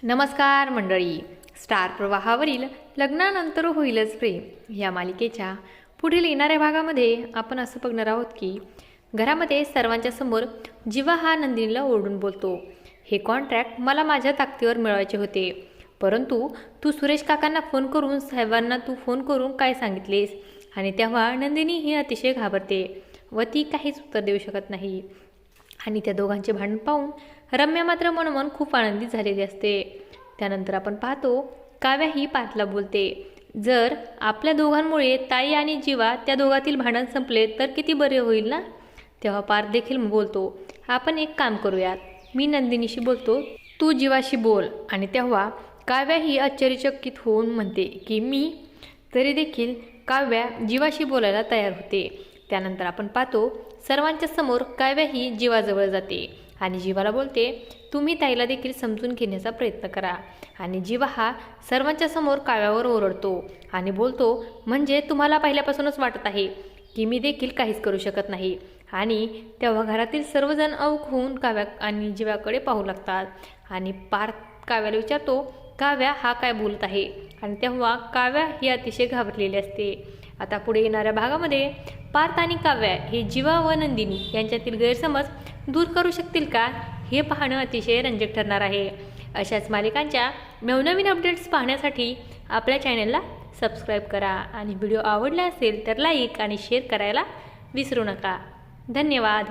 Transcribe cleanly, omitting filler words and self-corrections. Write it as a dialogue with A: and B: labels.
A: नमस्कार मंडळी. स्टार प्रवाहावरील लग्नानंतर होईलच प्रेम या मालिकेच्या पुढील येणाऱ्या भागामध्ये आपण असं बघणार आहोत की घरामध्ये सर्वांच्या समोर जीवा हा नंदिनीला ओरडून बोलतो, हे कॉन्ट्रॅक्ट मला माझ्या ताकदीवर मिळवायचे होते, परंतु तू सुरेश काकांना फोन करून साहेबांना तू फोन करून काय सांगितलेस. आणि तेव्हा नंदिनी ही अतिशय घाबरते व ती काहीच उत्तर देऊ शकत नाही. आणि त्या दोघांचे भांडण पाहून रम्या मात्र मनोमन खूप आनंदित झालेली असते. त्यानंतर आपण पाहतो काव्या ही पार्थला बोलते, जर आपल्या दोघांमुळे ताई आणि जीवा त्या दोघातील भांडण संपले तर किती बरे होईल ना. तेव्हा पार्थ देखील बोलतो, आपण एक काम करूयात, मी नंदिनीशी बोलतो, तू जीवाशी बोल. आणि तेव्हा काव्या ही आश्चर्यचकित होऊन म्हणते की मी. तरी देखील काव्या जीवाशी बोलायला तयार होते. त्यानंतर आपण पाहतो सर्वांच्या समोर काव्या ही जीवाजवळ जाते आणि जीवाला बोलते, तुम्ही ताईला देखील समजून घेण्याचा प्रयत्न करा. आणि जीवा हा सर्वांच्या समोर काव्यावर ओरडतो आणि बोलतो, म्हणजे तुम्हाला पहिल्यापासूनच वाटत आहे की मी देखील काहीच करू शकत नाही. आणि तेव्हा घरातील सर्वजण अवघ होऊन काव्या आणि जीवाकडे पाहू लागतात. आणि पार्थ काव्याला विचारतो, काव्या हा काय बोलत आहे. आणि तेव्हा काव्या ही अतिशय घाबरलेली असते. आता पुढे येणाऱ्या भागामध्ये पार्थ आणि काव्या हे जीवा व नंदिनी यांच्यातील गैरसमज दूर करू शकतील का, हे पाहणं अतिशय रंजक ठरणार आहे. अशाच मालिकांच्या नवनवीन अपडेट्स पाहण्यासाठी आपल्या चॅनलला सबस्क्राईब करा आणि व्हिडिओ आवडला असेल तर लाईक आणि शेअर करायला विसरू नका. धन्यवाद.